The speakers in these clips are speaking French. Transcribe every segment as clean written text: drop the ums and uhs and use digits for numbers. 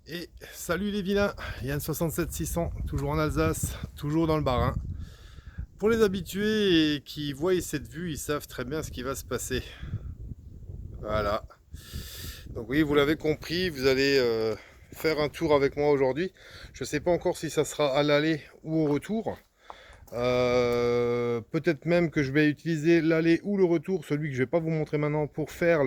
Et salut les vilains, Yann 67600, toujours en Alsace, toujours dans le Bas-Rhin. Pour les habitués qui voient cette vue, ils savent très bien ce qui va se passer. Voilà. Donc oui, vous l'avez compris, vous allez faire un tour avec moi aujourd'hui. Je ne sais pas encore si ça sera à l'aller ou au retour. Peut-être même que je vais utiliser l'aller ou le retour, celui que je vais pas vous montrer maintenant, pour faire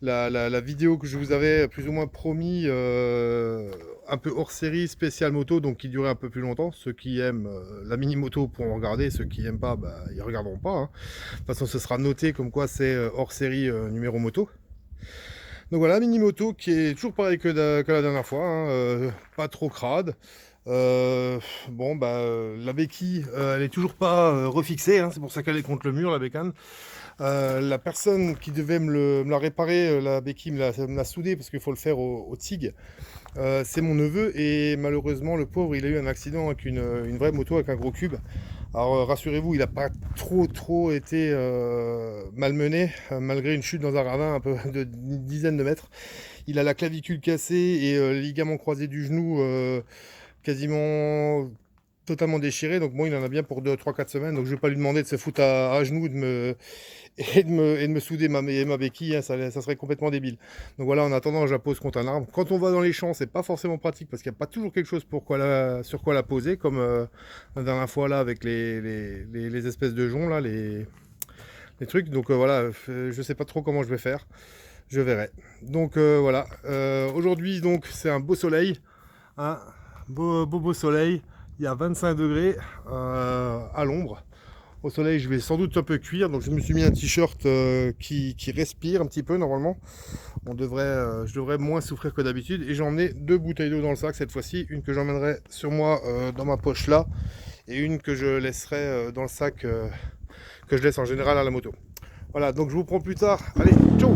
la vidéo que je vous avais plus ou moins promis, un peu hors série, spéciale moto, donc qui durait un peu plus longtemps. Ceux qui aiment la mini moto pourront regarder, ceux qui n'aiment pas, bah, ils regarderont pas, hein. De toute façon, ce sera noté comme quoi c'est hors série numéro moto. Donc voilà, mini moto qui est toujours pareil que la dernière fois, hein, pas trop crade. Bon, bah, la béquille, elle est toujours pas refixée, hein, c'est pour ça qu'elle est contre le mur, la bécane. La personne qui devait me la réparer, la béquille, me l'a soudée parce qu'il faut le faire au TIG. C'est mon neveu et malheureusement, le pauvre, il a eu un accident avec une vraie moto avec un gros cube. Alors rassurez-vous, il n'a pas trop été malmené, malgré une chute dans un ravin un peu d'une dizaine de mètres. Il a la clavicule cassée et les ligaments croisés du genou quasiment totalement déchiré. Donc bon, il en a bien pour 2, 3, 4 semaines. Donc je vais pas lui demander de se foutre à genoux et de me souder ma béquille, hein, ça serait complètement débile. Donc voilà, en attendant, je la pose contre un arbre. Quand on va dans les champs, c'est pas forcément pratique parce qu'il n'y a pas toujours quelque chose sur quoi la poser, comme la dernière fois là avec les espèces de joncs là, les trucs. Donc voilà, je sais pas trop comment je vais faire. Je verrai. Donc voilà. Aujourd'hui, donc c'est un beau soleil, hein, beau soleil. Il y a 25 degrés à l'ombre. Au soleil, je vais sans doute un peu cuire, donc je me suis mis un t-shirt qui respire un petit peu normalement. Je devrais moins souffrir que d'habitude. Et j'ai emmené 2 bouteilles d'eau dans le sac cette fois-ci, une que j'emmènerai sur moi dans ma poche là, et une que je laisserai dans le sac que je laisse en général à la moto. Voilà, donc je vous prends plus tard. Allez, ciao!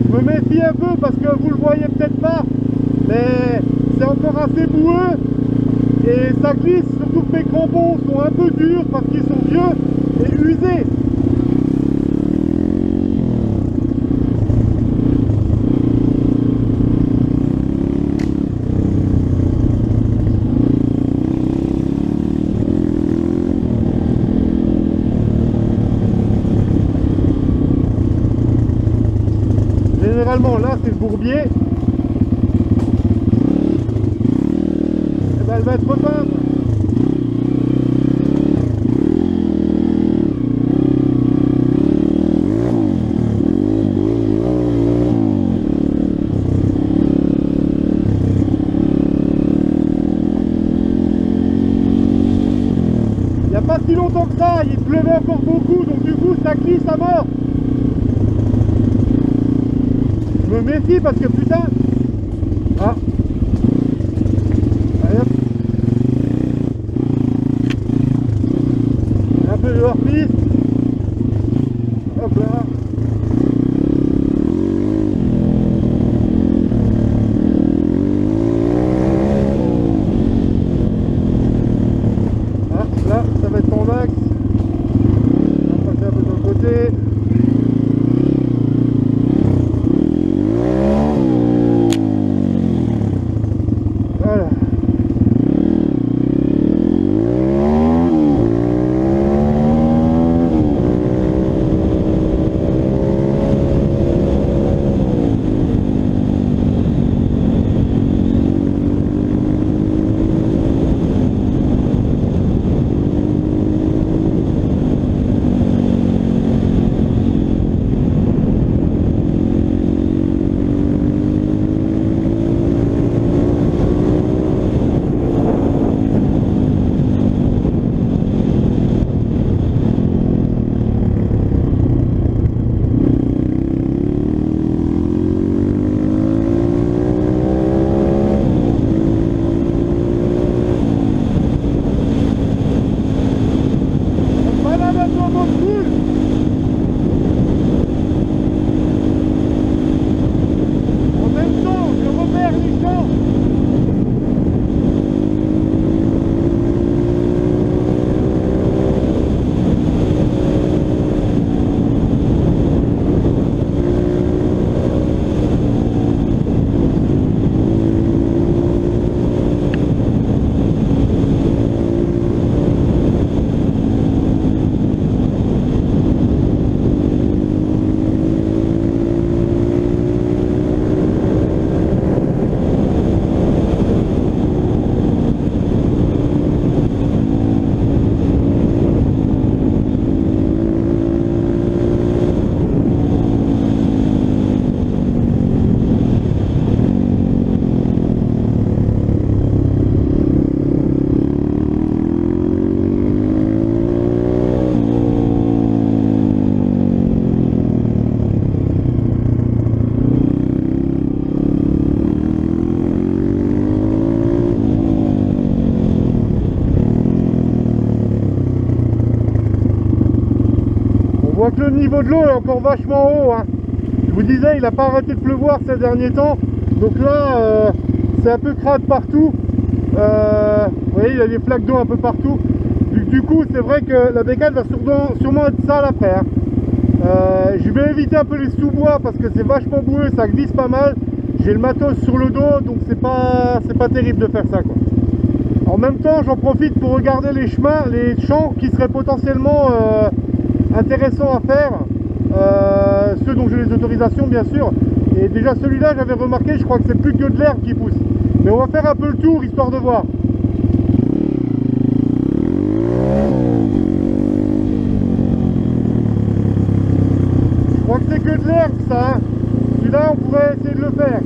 Je me méfie un peu parce que vous le voyez peut-être pas, mais c'est encore assez boueux et ça glisse, surtout que mes crampons sont un peu durs parce qu'ils sont vieux et usés. Généralement là c'est le bourbier, et ben, elle va être repeinte. Il n'y a pas si longtemps que ça, il pleuvait encore beaucoup, donc du coup ça glisse à mort. Je me méfie parce que putain. Ah. Allez hop. Un peu de hors-piste. Hop là. Ah, là, ça va être en max. On va passer un peu de l'autre côté. niveau de l'eau est encore vachement haut, hein. Je vous disais, il n'a pas arrêté de pleuvoir ces derniers temps. Donc là, c'est un peu crade partout. Vous voyez, il y a des flaques d'eau un peu partout. Du coup, c'est vrai que la bécane va sûrement être sale après, hein. Je vais éviter un peu les sous-bois parce que c'est vachement boueux, ça glisse pas mal. J'ai le matos sur le dos, donc c'est pas terrible de faire ça, quoi. En même temps, j'en profite pour regarder les chemins, les champs qui seraient potentiellement intéressants à faire, ceux dont j'ai les autorisations bien sûr. Et déjà celui-là, j'avais remarqué, je crois que c'est plus que de l'herbe qui pousse. Mais on va faire un peu le tour histoire de voir. Je crois que c'est que de l'herbe ça, hein. Celui-là, on pourrait essayer de le faire.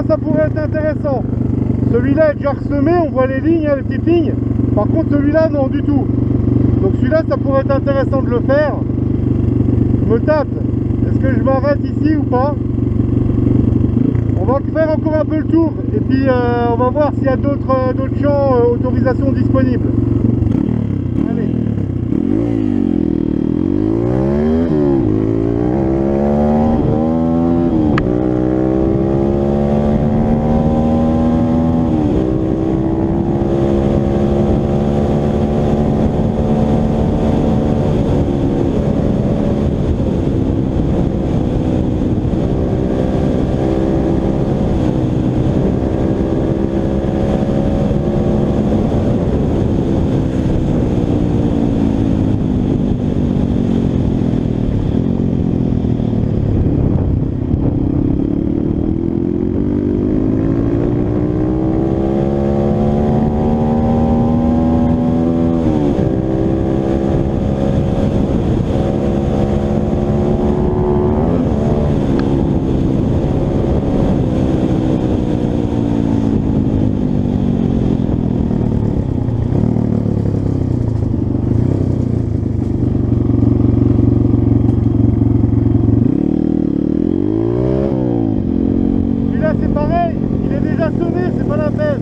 Ça pourrait être intéressant. Celui-là est déjà ressemé, on voit les lignes, hein, les petites lignes. Par contre celui-là non du tout. Donc celui-là ça pourrait être intéressant de le faire. Je me tâte. Est-ce que je m'arrête ici ou pas? On va faire encore un peu le tour et puis on va voir s'il y a d'autres champs autorisations disponibles. Allez. C'est pas la peine.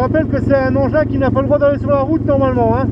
rappelle que c'est un engin qui n'a pas le droit d'aller sur la route normalement, hein.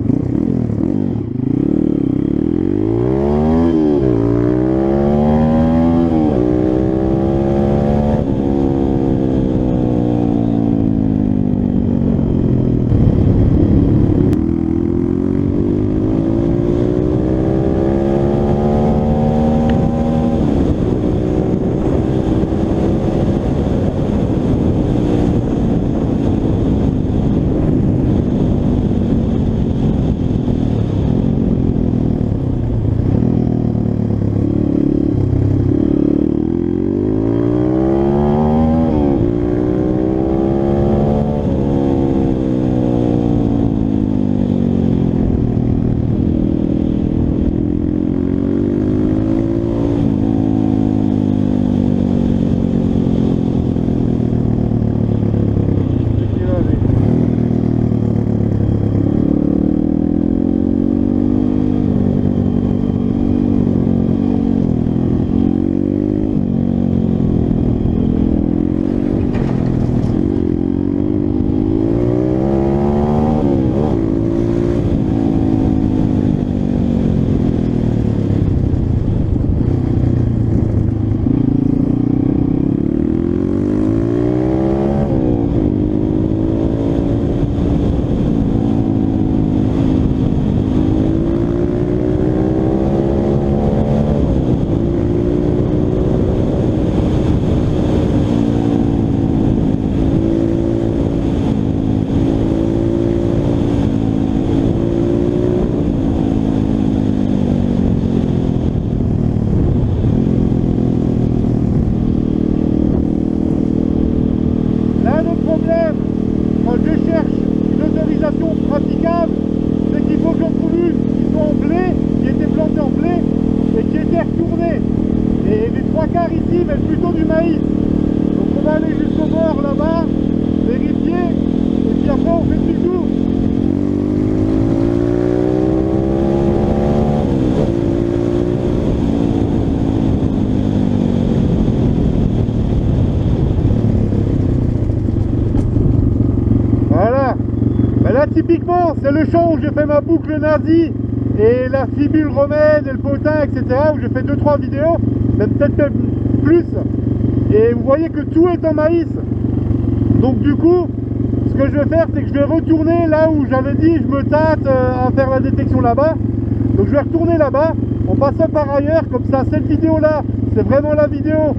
praticable, c'est qu'il faut que j'en trouve une qui soit en blé, qui était plantée en blé et qui était retournée. Et les trois quarts ici mettent plutôt du maïs. Donc on va aller jusqu'au bord là-bas, vérifier, et puis après on fait du tour. Voilà. Ben là typiquement c'est le champ où j'ai fait ma boucle nazie et la fibule romaine et le potin, etc. où j'ai fait 2-3 vidéos, même peut-être même plus. Et vous voyez que tout est en maïs. Donc du coup, ce que je vais faire, c'est que je vais retourner là où j'avais dit je me tâte à faire la détection là-bas. Donc je vais retourner là-bas en passant par ailleurs, comme ça cette vidéo là, c'est vraiment la vidéo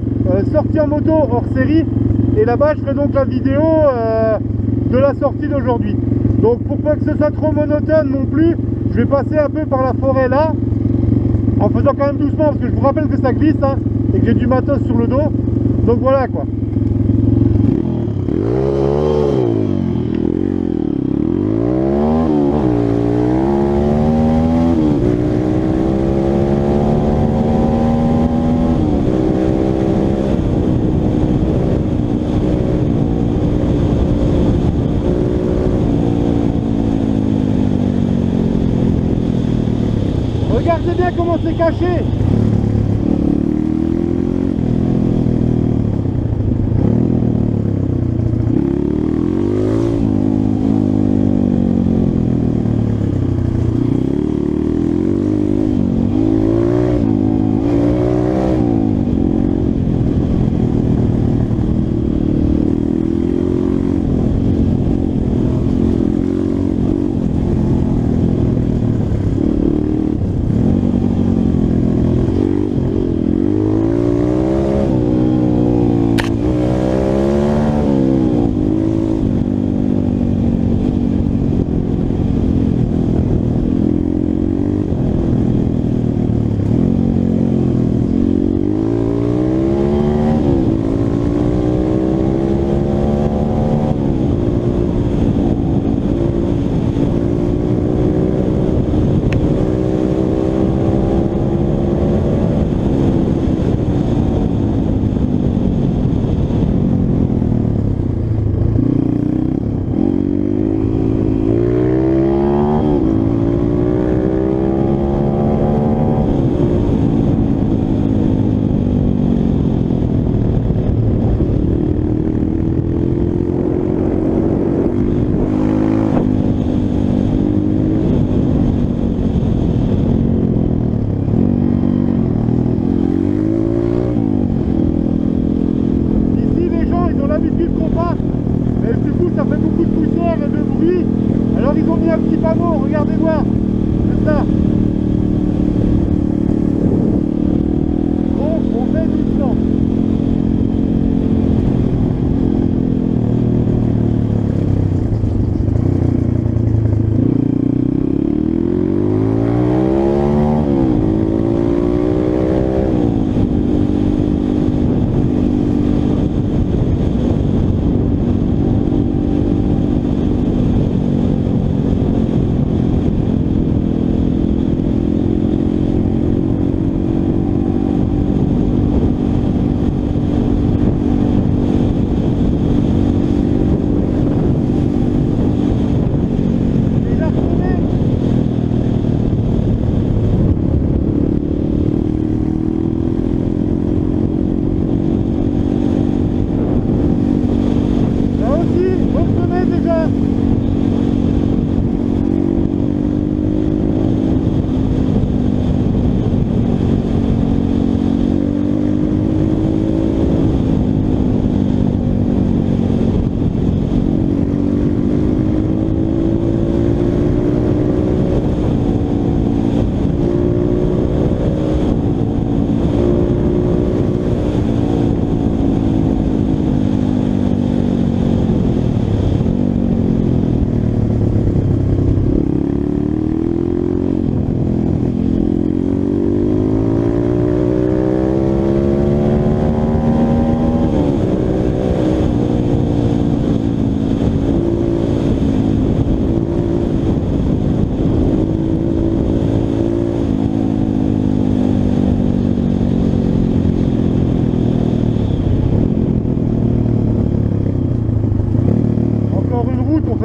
sortie en moto hors série. Et là-bas je ferai donc la vidéo de la sortie d'aujourd'hui. Donc pour pas que ce soit trop monotone non plus, je vais passer un peu par la forêt là, en faisant quand même doucement parce que je vous rappelle que ça glisse hein, et que j'ai du matos sur le dos. Donc voilà quoi. Regardez bien comment c'est caché.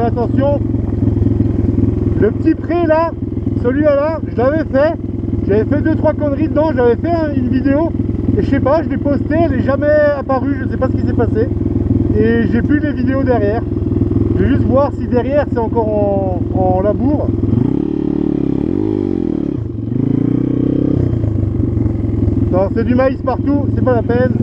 fais attention. Le petit pré là, celui-là, je l'avais fait. J'avais fait 2-3 conneries dedans, j'avais fait une vidéo. Et je sais pas, je l'ai posté, elle n'est jamais apparue, je sais pas ce qui s'est passé. Et j'ai plus les vidéos derrière. Je vais juste voir si derrière c'est encore en labour. Non, c'est du maïs partout, c'est pas la peine.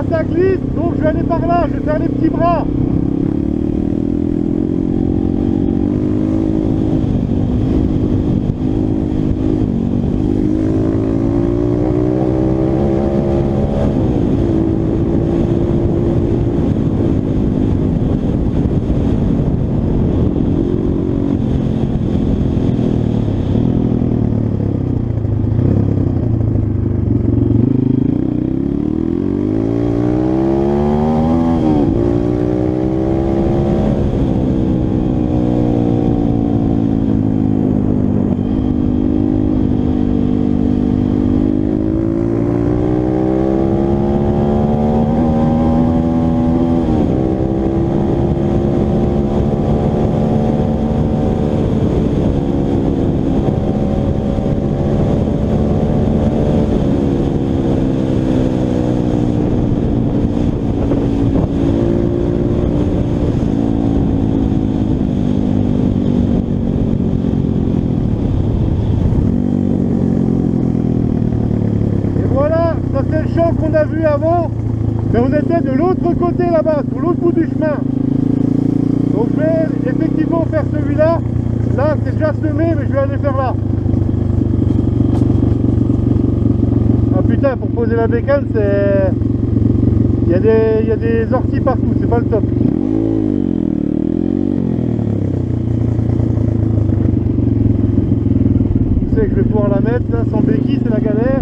Ça glisse, donc je vais aller par là, je vais faire les petits bras. C'est le champ qu'on a vu avant, mais on était de l'autre côté là-bas, sur l'autre bout du chemin. Donc je vais effectivement faire celui-là. Là, c'est déjà semé, mais je vais aller faire là. Ah putain, pour poser la bécane, c'est... Il y a des orties partout, c'est pas le top. Je sais que je vais pouvoir la mettre, là, sans béquille, c'est la galère.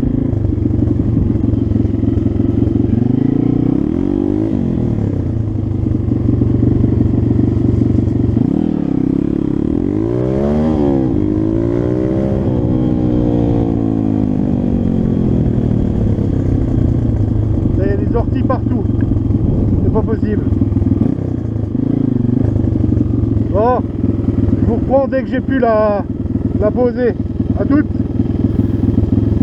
Partout, c'est pas possible. Bon, je vous reprends dès que j'ai pu la poser. À toutes.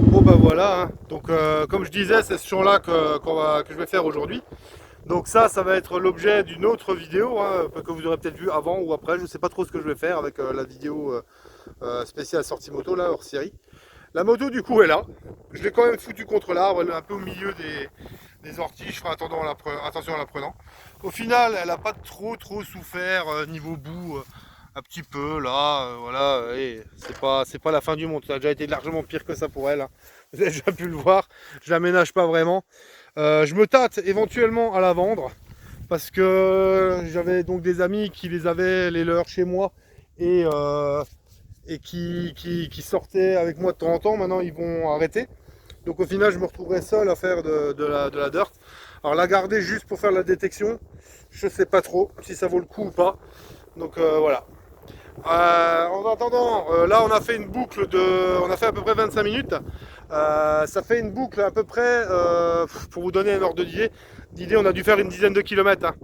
Bon ben voilà, hein. Donc comme je disais, c'est ce champ là que je vais faire aujourd'hui. Donc ça va être l'objet d'une autre vidéo, hein, que vous aurez peut-être vu avant ou après. Je ne sais pas trop ce que je vais faire avec la vidéo spéciale sortie moto là, hors série. La moto du coup est là. Je l'ai quand même foutu contre l'arbre, elle est un peu au milieu des orties, je ferai attention en la prenant. Au final, elle n'a pas trop souffert niveau bout, un petit peu là, voilà, et c'est pas la fin du monde. Ça a déjà été largement pire que ça pour elle, hein. Vous avez déjà pu le voir, je la ménage pas vraiment. Je me tâte éventuellement à la vendre, parce que j'avais donc des amis qui les avaient les leurs chez moi, et qui sortaient avec moi de temps en temps. Maintenant, ils vont arrêter. Donc au final, je me retrouverai seul à faire de la dirt. Alors la garder juste pour faire la détection, je sais pas trop si ça vaut le coup ou pas. Donc voilà. En attendant, là on a fait une boucle on a fait à peu près 25 minutes. Ça fait une boucle à peu près, pour vous donner un ordre d'idée, on a dû faire une dizaine de kilomètres. Hein.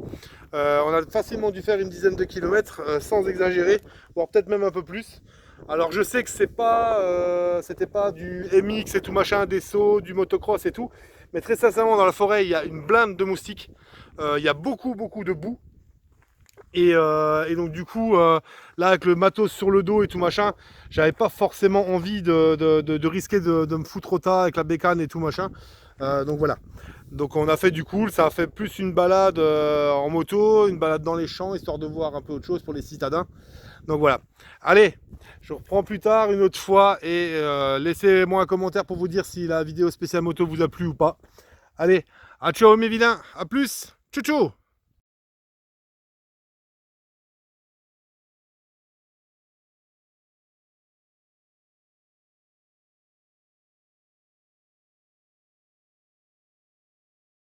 On a facilement dû faire une dizaine de kilomètres, sans exagérer, voire peut-être même un peu plus. Alors je sais que c'était pas du MX et tout machin, des sauts, du motocross et tout, mais très sincèrement dans la forêt il y a une blinde de moustiques, il y a beaucoup de boue. Et donc du coup, là avec le matos sur le dos et tout machin, j'avais pas forcément envie de risquer de me foutre au tas avec la bécane et tout machin. Donc voilà. Donc on a fait du cool, ça a fait plus une balade en moto, une balade dans les champs, histoire de voir un peu autre chose pour les citadins. Donc voilà. Allez, je reprends plus tard une autre fois et laissez-moi un commentaire pour vous dire si la vidéo spéciale moto vous a plu ou pas. Allez, à ciao mes vilains, à plus, ciao ciao.